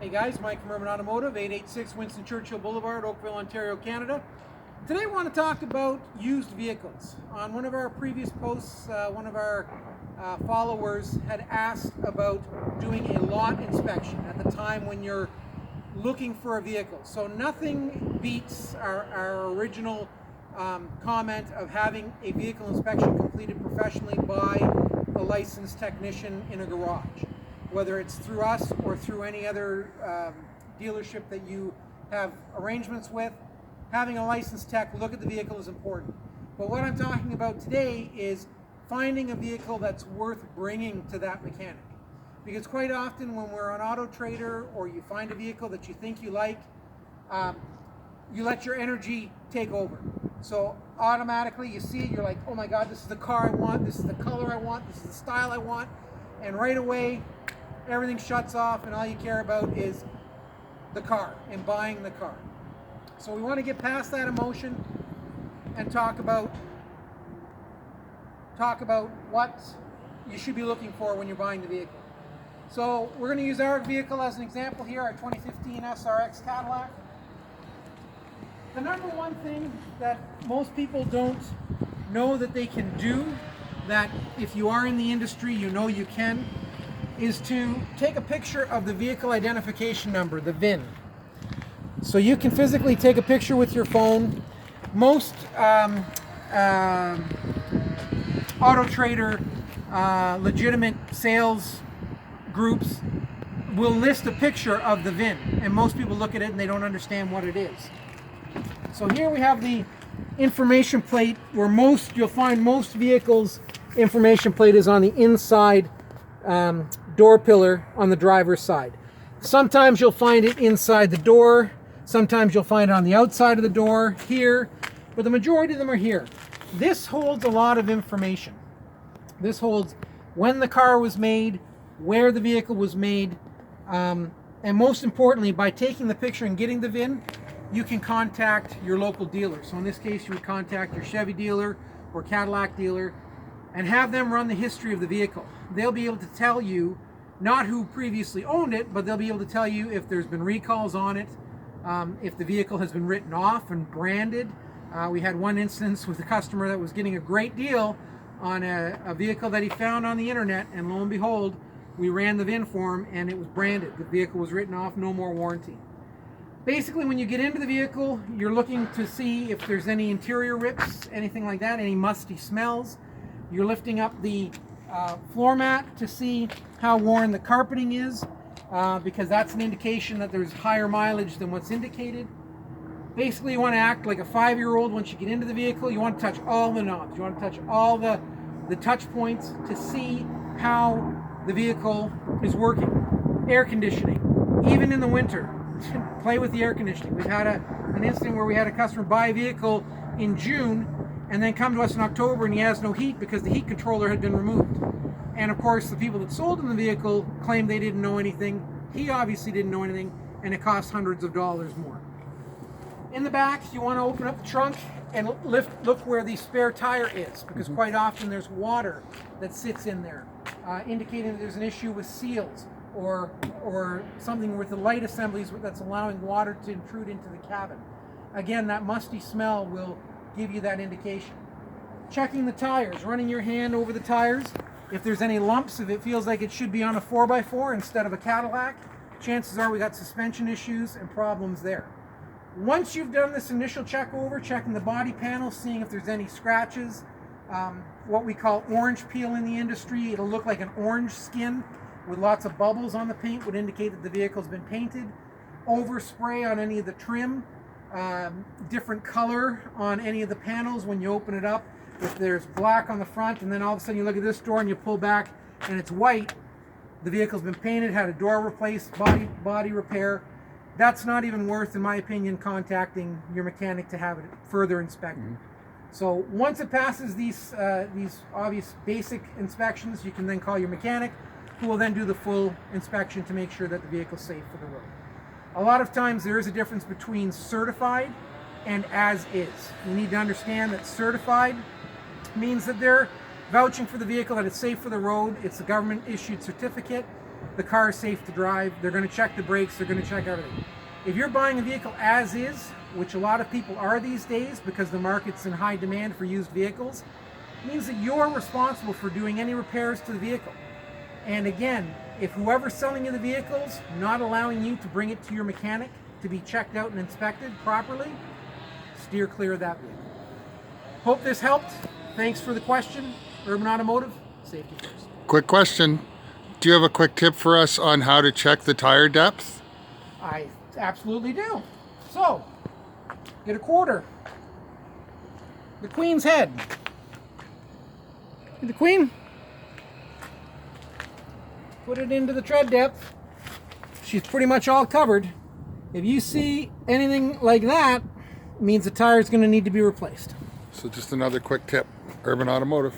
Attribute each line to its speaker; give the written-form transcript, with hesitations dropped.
Speaker 1: Hey guys, Mike from Urban Automotive, 886 Winston Churchill Boulevard, Oakville, Ontario, Canada. Today I want to talk about used vehicles. On one of our previous posts, one of our followers had asked about doing a lot inspection at the time when you're looking for a vehicle. So nothing beats our original comment of having a vehicle inspection completed professionally by a licensed technician in a garage. Whether it's through us or through any other dealership that you have arrangements with, having a licensed tech look at the vehicle is important. But what I'm talking about today is finding a vehicle that's worth bringing to that mechanic. Because quite often when we're on Auto Trader or you find a vehicle that you think you like, you let your energy take over. So automatically you see it, you're like, oh my God, this is the car I want, this is the color I want, this is the style I want, and right away everything shuts off and all you care about is the car and buying the car. So we want to get past that emotion and talk about what you should be looking for when you're buying the vehicle. So we're going to use our vehicle as an example here, our 2015 SRX Cadillac. The number one thing that most people don't know that they can do, that if you are in the industry you know you can, is to take a picture of the vehicle identification number, the VIN. So you can physically take a picture with your phone. Most Auto Trader legitimate sales groups will list a picture of the VIN, and most people look at it and they don't understand what it is. So here we have the information plate, where you'll find most vehicles information plate is on the inside door pillar on the driver's side. Sometimes you'll find it inside the door, sometimes you'll find it on the outside of the door here, but the majority of them are here. This holds a lot of information. This holds when the car was made, where the vehicle was made, and most importantly, by taking the picture and getting the VIN, you can contact your local dealer. So in this case, you would contact your Chevy dealer or Cadillac dealer and have them run the history of the vehicle. They'll be able to tell you not who previously owned it, but they'll be able to tell you if there's been recalls on it, if the vehicle has been written off and branded. We had one instance with a customer that was getting a great deal on a vehicle that he found on the internet, and lo and behold, we ran the VIN for him and it was branded. The vehicle was written off, no more warranty. Basically, when you get into the vehicle, you're looking to see if there's any interior rips, anything like that, any musty smells. You're lifting up the floor mat to see how worn the carpeting is, because that's an indication that there's higher mileage than what's indicated. Basically, you want to act like a 5-year-old once you get into the vehicle. You want to touch all the knobs. You want to touch all the touch points to see how the vehicle is working. Air conditioning, even in the winter, play with the air conditioning. We've had an incident where we had a customer buy a vehicle in June and then come to us in October and he has no heat because the heat controller had been removed. And of course, the people that sold him the vehicle claimed they didn't know anything. He obviously didn't know anything, and it cost hundreds of dollars more. In the back, you want to open up the trunk and look where the spare tire is, because quite often there's water that sits in there, indicating that there's an issue with seals or something with the light assemblies that's allowing water to intrude into the cabin. Again, that musty smell will give you that indication. Checking the tires, running your hand over the tires. If there's any lumps, if it feels like it should be on a 4x4 instead of a Cadillac, chances are we got suspension issues and problems there. Once you've done this initial check over, checking the body panel, seeing if there's any scratches, what we call orange peel in the industry, it'll look like an orange skin with lots of bubbles on the paint, would indicate that the vehicle's been painted. Overspray on any of the trim, different color on any of the panels when you open it up. If there's black on the front and then all of a sudden you look at this door and you pull back and it's white, the vehicle's been painted, had a door replaced, body repair. That's not even worth, in my opinion, contacting your mechanic to have it further inspected. Mm-hmm. So once it passes these obvious basic inspections, you can then call your mechanic, who will then do the full inspection to make sure that the vehicle's safe for the road. A lot of times there is a difference between certified and as is. You need to understand that certified means that they're vouching for the vehicle, that it's safe for the road. It's a government issued certificate. the car is safe to drive. They're going to check the brakes. They're going to check everything. If you're buying a vehicle as is, which a lot of people are these days because the market's in high demand for used vehicles, it means that you're responsible for doing any repairs to the vehicle. And again, if whoever's selling you the vehicle's not allowing you to bring it to your mechanic to be checked out and inspected properly, steer clear of that vehicle. Hope this helped. Thanks for the question. Urban Automotive, safety first.
Speaker 2: Quick question. Do you have a quick tip for us on how to check the tire depth?
Speaker 1: I absolutely do. So, get a quarter. The Queen's head. The Queen. Put it into the tread depth. She's pretty much all covered. If you see anything like that, it means the tire is going to need to be replaced.
Speaker 2: So just another quick tip. Urban Automotive.